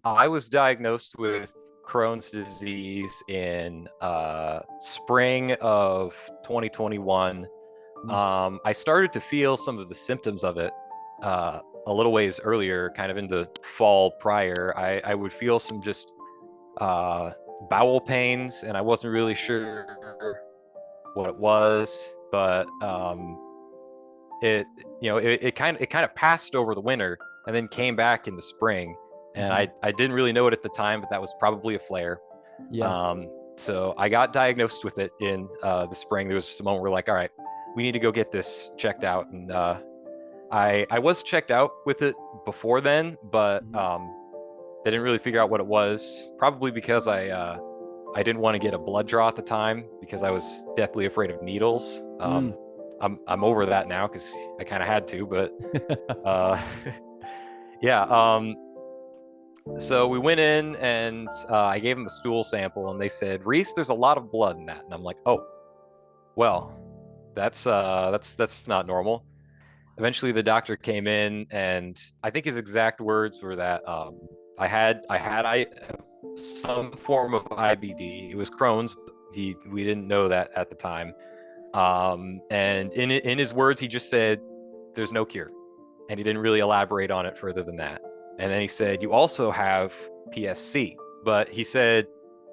I was diagnosed with Crohn's disease in spring of 2021. Mm. I started to feel some of the symptoms of it a little ways earlier, kind of in the fall prior. I would feel some just uh, bowel pains, and I wasn't really sure what it was, but it it kind of passed over the winter and then came back in the spring, and Mhm. I didn't really know it at the time, but that was probably a flare. Yeah. um so I got diagnosed with it in the spring. There was just a moment where we're like, all right, we need to go get this checked out. And I was checked out with it before then, but Mhm. they didn't really figure out what it was, probably because I didn't want to get a blood draw at the time because I was deathly afraid of needles. Mm. I'm over that now because I kind of had to, but uh, yeah. So we went in and I gave them a stool sample, and they said, Reese, there's a lot of blood in that. And I'm like, oh, well, that's not normal. Eventually, the doctor came in, and I think his exact words were that I some form of IBD. It was Crohn's. We didn't know that at the time. And in his words, he just said, "There's no cure," and he didn't really elaborate on it further than that. And then he said, "You also have PSC," but he said,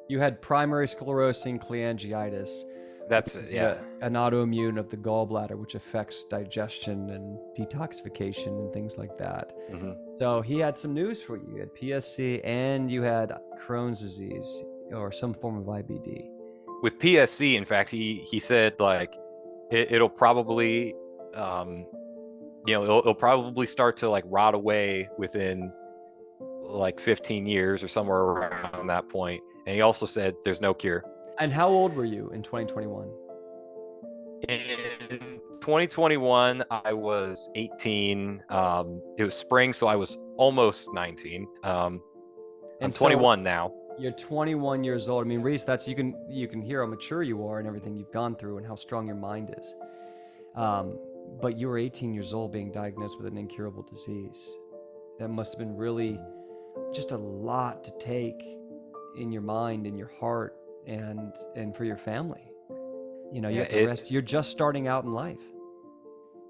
You had primary sclerosing cholangitis, "That's which it." is Yeah. an autoimmune of the gallbladder, which affects digestion and detoxification and things like that. hmm So he had some news for you. You had PSC and you had Crohn's disease or some form of IBD. With PSC, in fact, he said like it'll probably um, it'll probably start to like rot away within like 15 years or somewhere around that point. And he also said there's no cure. And how old were you in 2021? In 2021, I was 18. It was spring, so I was almost 19. I'm And so 21 now. you're 21 years old. I mean, Reese, that's you can hear how mature you are and everything you've gone through and how strong your mind is. But you were 18 years old being diagnosed with an incurable disease. That must have been really just a lot to take in your mind, in your heart, and for your family. You know, you Yeah, have to rest. You're just starting out in life.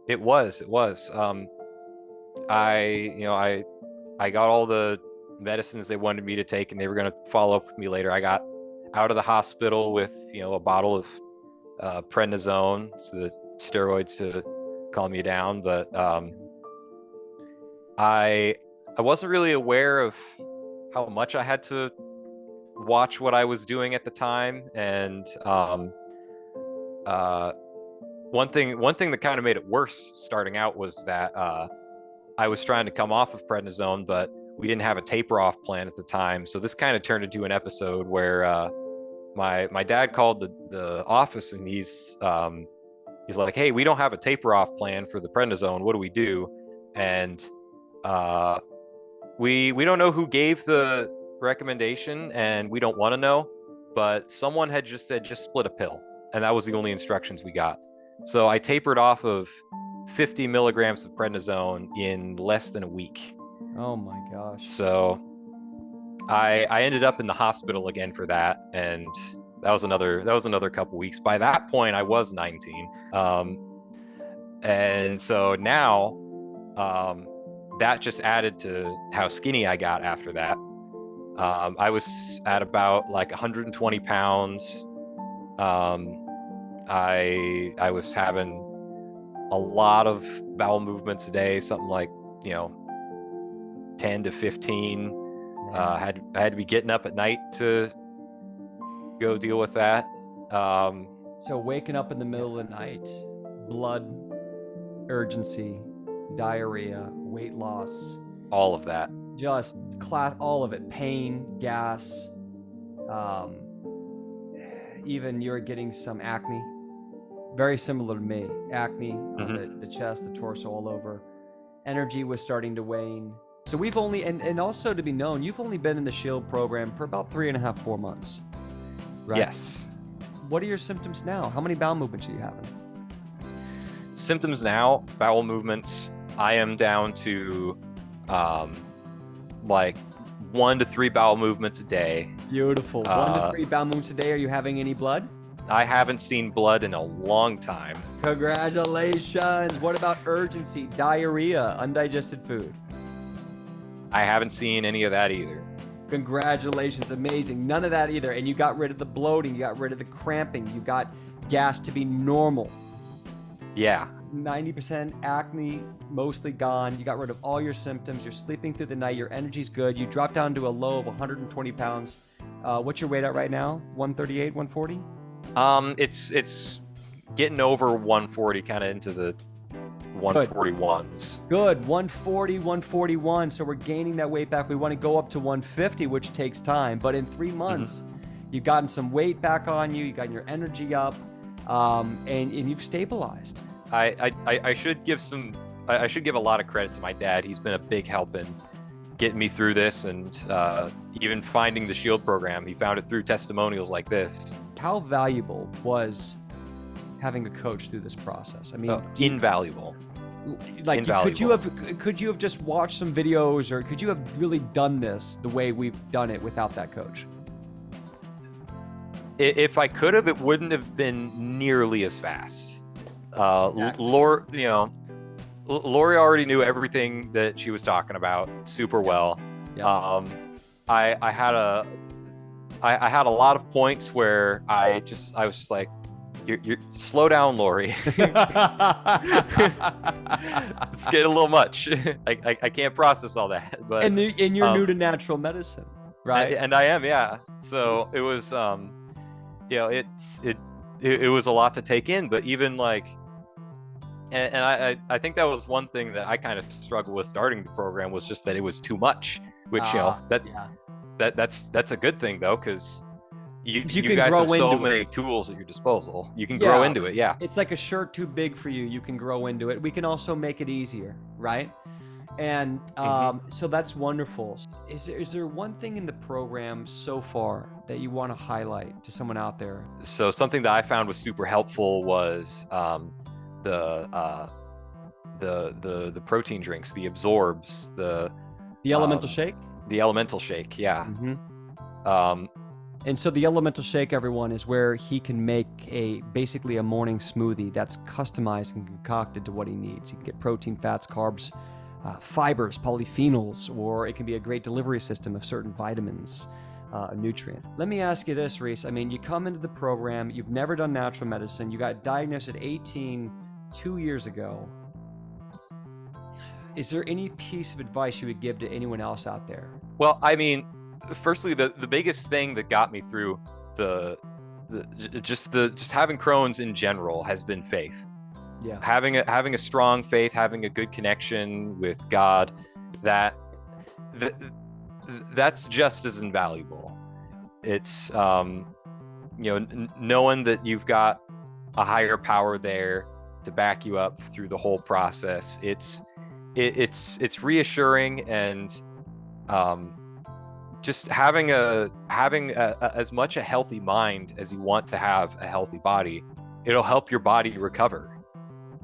it was. I got all the medicines they wanted me to take, and they were going to follow up with me later. I got out of the hospital with a bottle of prednisone, so the steroids to calm you down. But I I wasn't really aware of how much I had to watch what I was doing at the time. And uh, one thing that kind of made it worse starting out was that I was trying to come off of prednisone, but we didn't have a taper off plan at the time. So this kind of turned into an episode where my dad called the office, and he's like, "Hey, we don't have a taper off plan for the prednisone. What do we do?" And uh, we don't know who gave the recommendation, and we don't want to know. But someone had just said, just split a pill, and that was the only instructions we got. So I tapered off of 50 milligrams of prednisone in less than a week. Oh my gosh. So I ended up in the hospital again for that, and that was another couple weeks. By that point, I was 19, and so now that just added to how skinny I got after that. I was at about like 120 pounds. I was having a lot of bowel movements a day, something like 10 to 15. I had to be getting up at night to go deal with that. So waking up in the middle of the night, blood urgency, diarrhea, weight loss, all of that. just all of it, pain, gas, even you're getting some acne, very similar to me, acne on the chest, the torso, all over. Energy was starting to wane. So we've only, and also to be known, you've only been in the S.H.I.E.L.D program for about 3.5, 4 months, right? Yes. What are your symptoms now? How many bowel movements are you having? Symptoms now, bowel movements, I am down to like 1 to 3 bowel movements a day. Beautiful. 1 to 3 bowel movements a day. Are you having any blood? I haven't seen blood in a long time. Congratulations. What about urgency, diarrhea, undigested food? I haven't seen any of that either. Congratulations. Amazing. None of that either. And you got rid of the bloating. You got rid of the cramping. You got gas to be normal. Yeah. 90% acne, mostly gone. You got rid of all your symptoms. You're sleeping through the night. Your energy's good. You dropped down to a low of 120 pounds. What's your weight at right now? 138, 140? It's getting over 140, kind of into the 141s. Good. 140, 141. So we're gaining that weight back. We want to go up to 150, which takes time. But in 3 months, you've gotten some weight back on you. You've gotten your energy up, and you've stabilized. I should give a lot of credit to my dad. He's been a big help in getting me through this, and even finding the S.H.I.E.L.D program. He found it through testimonials like this. How valuable was having a coach through this process? I mean, invaluable. Like, invaluable. could you have just watched some videos, or could you have really done this the way we've done it without that coach? If I could have, it wouldn't have been nearly as fast. Exactly. Lori already knew everything that she was talking about super well. Yeah. I had a lot of points where I was just like, you're slow down, Lori. It's getting a little much. I can't process all that. But and you're new to natural medicine, right? And I am, yeah. So it was, it was a lot to take in. But even like, and I think that was one thing that I kind of struggled with starting the program, was just that it was too much. Which that's a good thing though, because you guys have so many tools at your disposal. You can grow into it. Yeah. It's like a shirt too big for you. You can grow into it. We can also make it easier, right? And so that's wonderful. Is there one thing in the program so far that you want to highlight to someone out there? So something that I found was super helpful was the protein drinks, the absorbs, the elemental shake. The elemental shake, yeah. And so the elemental shake, everyone, is where he can make basically a morning smoothie that's customized and concocted to what he needs. You can get protein, fats, carbs, fibers, polyphenols, or it can be a great delivery system of certain vitamins, nutrient. Let me ask you this, Reese. I mean, you come into the program, you've never done natural medicine, you got diagnosed at 18, 2 years ago. Is there any piece of advice you would give to anyone else out there? Well, I mean, firstly, the biggest thing that got me through just having Crohn's in general has been faith. Yeah. Having a strong faith, having a good connection with God, that's just as invaluable. It's knowing that you've got a higher power there to back you up through the whole process. It's reassuring, and just having as much a healthy mind as you want to have a healthy body, it'll help your body recover.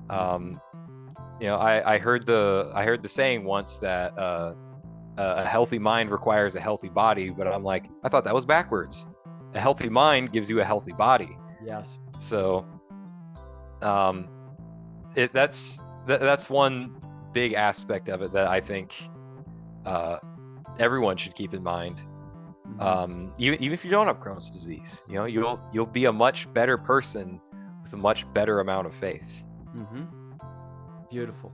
I heard the saying once that a healthy mind requires a healthy body, but I'm like, I thought that was backwards. A healthy mind gives you a healthy body. Yes. So that's one big aspect of it that I think everyone should keep in mind. Even if you don't have Crohn's disease, you'll be a much better person with a much better amount of faith. Beautiful.